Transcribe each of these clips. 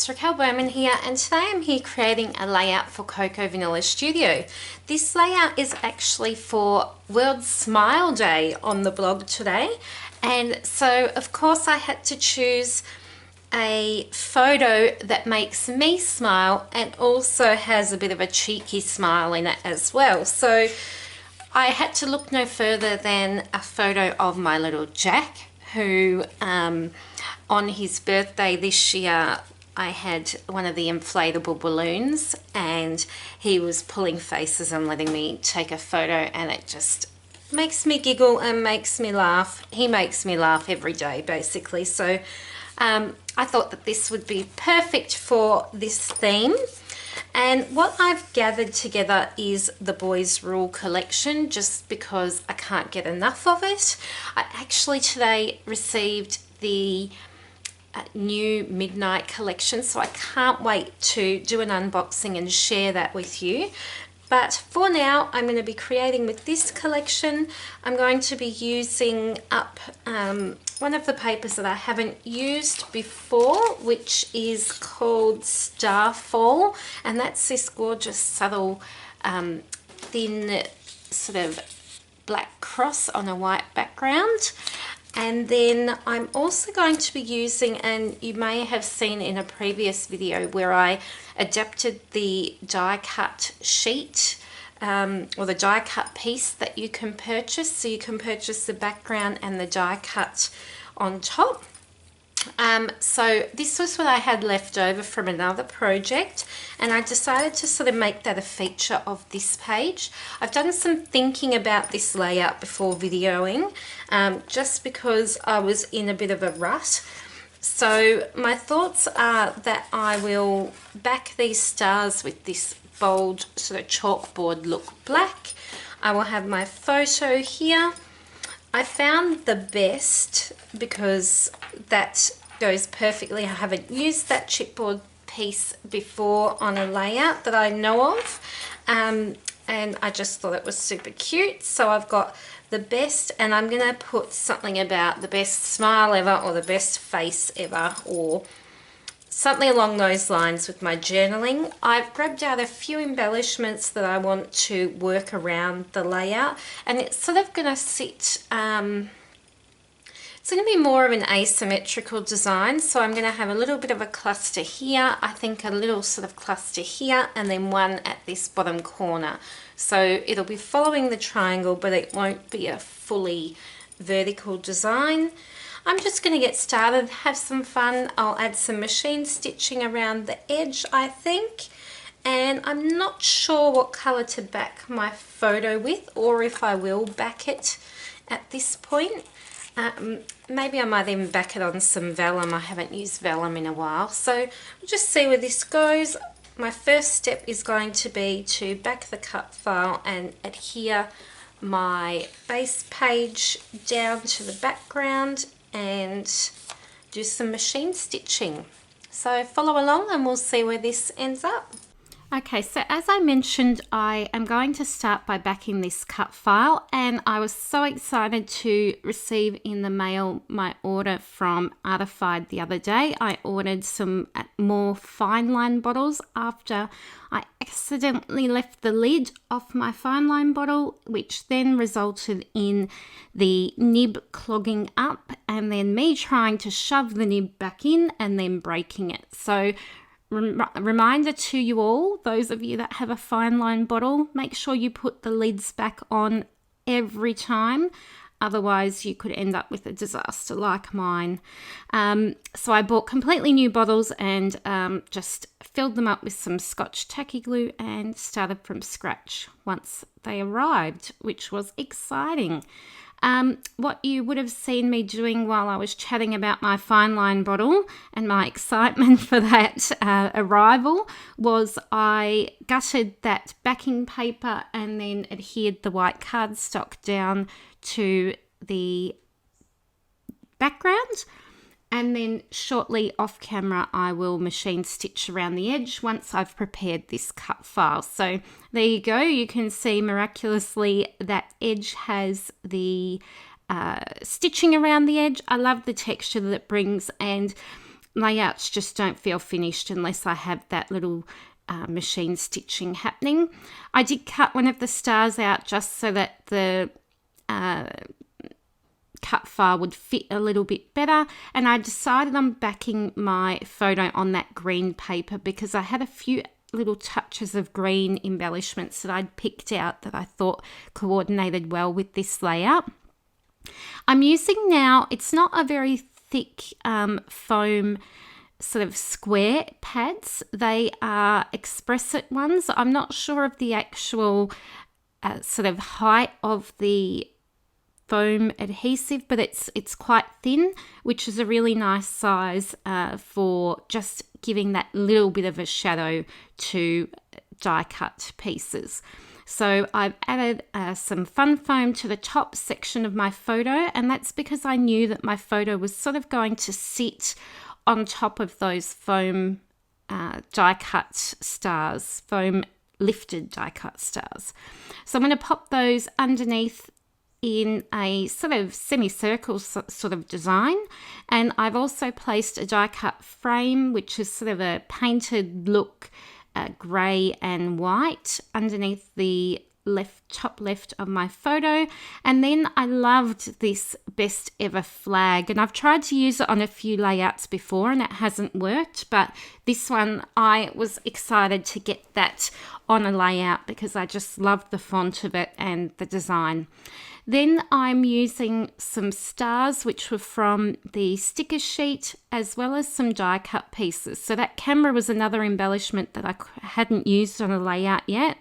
it's Raquel Berman here, and today I'm here creating a layout for Coco Vanilla Studio. This layout is actually for World Smile Day on the blog today, and so of course I had to choose a photo that makes me smile and also has a bit of a cheeky smile in it as well. So I had to look no further than a photo of my little Jack, who on his birthday this year I had one of the inflatable balloons and he was pulling faces and letting me take a photo, and it just makes me giggle and makes me laugh. He makes me laugh every day basically. So I thought that this would be perfect for this theme. And what I've gathered together is the Boys Rule collection, just because I can't get enough of it. I actually today received the new Midnight collection, so I can't wait to do an unboxing and share that with you. But for now, I'm going to be creating with this collection. I'm going to be using up one of the papers that I haven't used before, which is called Starfall, and that's this gorgeous subtle thin sort of black cross on a white background. And then I'm also going to be using, and you may have seen in a previous video where I adapted the die cut sheet or the die cut piece that you can purchase. So you can purchase the background and the die cut on top. So this was what I had left over from another project, and I decided to sort of make that a feature of this page. I've done some thinking about this layout before videoing, just because I was in a bit of a rut. So my thoughts are that I will back these stars with this bold sort of chalkboard look black. I will have my photo here. I found the best, because that goes perfectly. I haven't used that chipboard piece before on a layout that I know of, and I just thought it was super cute. So I've got the best, and I'm going to put something about the best smile ever, or the best face ever, or something along those lines with my journaling. I've grabbed out a few embellishments that I want to work around the layout, and it's sort of going to sit, it's going to be more of an asymmetrical design. So I'm going to have a little bit of a cluster here, I think a little sort of cluster here, and then one at this bottom corner. So it'll be following the triangle, but it won't be a fully vertical design. I'm just going to get started, have some fun. I'll add some machine stitching around the edge, I think. And I'm not sure what colour to back my photo with, or if I will back it at this point. Maybe I might even back it on some vellum. I haven't used vellum in a while. So we'll just see where this goes. My first step is going to be to back the cut file and adhere my base page down to the background and do some machine stitching. So follow along and we'll see where this ends up. Okay, so as I mentioned, I am going to start by backing this cut file, and I was so excited to receive in the mail my order from Artified the other day. I ordered some more fine line bottles after I accidentally left the lid off my fine line bottle, which then resulted in the nib clogging up and then me trying to shove the nib back in and then breaking it. So reminder to you all, those of you that have a fine line bottle, make sure you put the lids back on every time. Otherwise, you could end up with a disaster like mine. So I bought completely new bottles and just filled them up with some Scotch tacky glue and started from scratch once they arrived, which was exciting. What you would have seen me doing while I was chatting about my fine line bottle and my excitement for that arrival was I gutted that backing paper and then adhered the white cardstock down to the background, and then shortly off camera I will machine stitch around the edge once I've prepared this cut file. So there you go, you can see miraculously that edge has the stitching around the edge. I love the texture that it brings, and layouts just don't feel finished unless I have that little machine stitching happening. I did cut one of the stars out just so that the cut file would fit a little bit better, and I decided on backing my photo on that green paper because I had a few little touches of green embellishments that I'd picked out that I thought coordinated well with this layout. I'm using now, it's not a very thick foam sort of square pads. They are Express-It ones. I'm not sure of the actual sort of height of the foam adhesive, but it's quite thin, which is a really nice size for just giving that little bit of a shadow to die cut pieces. So I've added some fun foam to the top section of my photo, and that's because I knew that my photo was sort of going to sit on top of those foam die cut stars, foam lifted die cut stars. So I'm going to pop those underneath in a sort of semicircle sort of design, and I've also placed a die cut frame, which is sort of a painted look, grey and white, underneath the top left of my photo. And then I loved this best ever flag, and I've tried to use it on a few layouts before and it hasn't worked, but this one I was excited to get that on a layout because I just loved the font of it and the design. Then I'm using some stars which were from the sticker sheet, as well as some die cut pieces. So that camera was another embellishment that I hadn't used on a layout yet,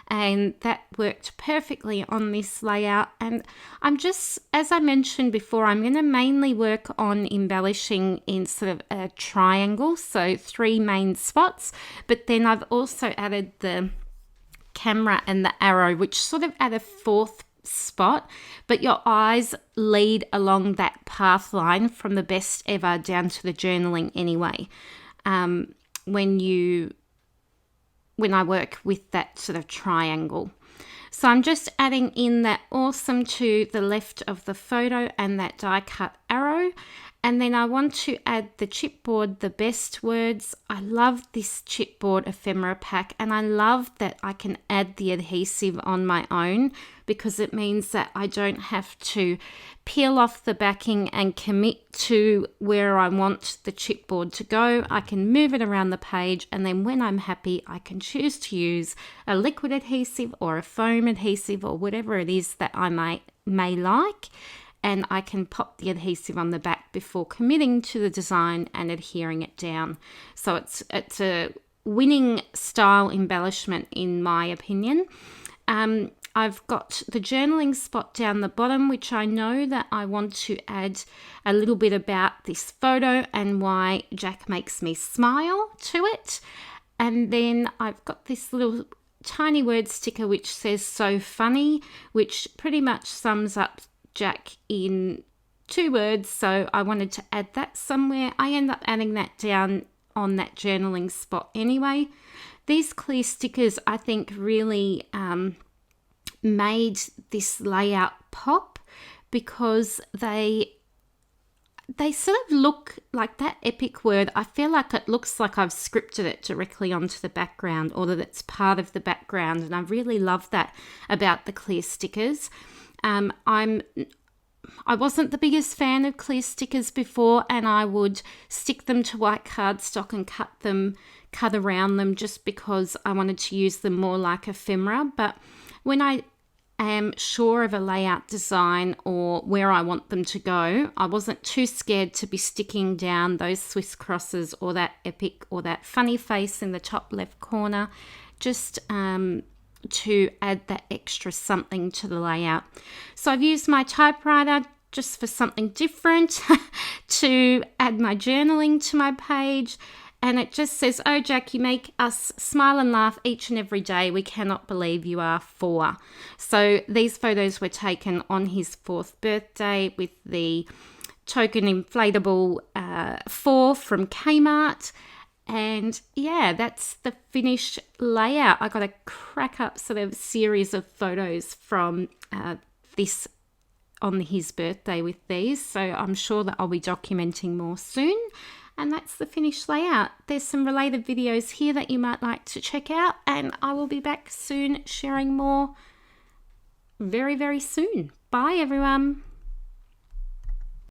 and that worked perfectly on this layout. And I'm just, as I mentioned before, I'm going to mainly work on embellishing in sort of a triangle, so 3 main spots, but then I've also added the camera and the arrow, which sort of add a 4th spot, but your eyes lead along that path line from the best ever down to the journaling anyway. When I work with that sort of triangle. So I'm just adding in that awesome to the left of the photo and that die cut arrow. And then I want to add the chipboard, the best words. I love this chipboard ephemera pack, and I love that I can add the adhesive on my own because it means that I don't have to peel off the backing and commit to where I want the chipboard to go. I can move it around the page, and then when I'm happy, I can choose to use a liquid adhesive or a foam adhesive or whatever it is that I may like. And I can pop the adhesive on the back before committing to the design and adhering it down. So it's a winning style embellishment in my opinion. I've got the journaling spot down the bottom, which I know that I want to add a little bit about this photo and why Jack makes me smile to it. And then I've got this little tiny word sticker which says "so funny," which pretty much sums up Jack in 2 words, so I wanted to add that somewhere. I end up adding that down on that journaling spot anyway. These clear stickers, I think, really made this layout pop because they sort of look like that epic word. I feel like it looks like I've scripted it directly onto the background, or that it's part of the background, and I really love that about the clear stickers. I wasn't the biggest fan of clear stickers before, and I would stick them to white cardstock and cut around them just because I wanted to use them more like ephemera. But when I am sure of a layout design or where I want them to go, I wasn't too scared to be sticking down those Swiss crosses or that epic or that funny face in the top left corner, just to add that extra something to the layout. So I've used my typewriter just for something different to add my journaling to my page, and it just says, "Oh Jack, you make us smile and laugh each and every day. We cannot believe you are 4." So these photos were taken on his 4th birthday with the token inflatable 4 from Kmart. And yeah, that's the finished layout. I got a crack up sort of series of photos from this on his birthday with these. So I'm sure that I'll be documenting more soon. And that's the finished layout. There's some related videos here that you might like to check out, and I will be back soon sharing more very, very soon. Bye everyone.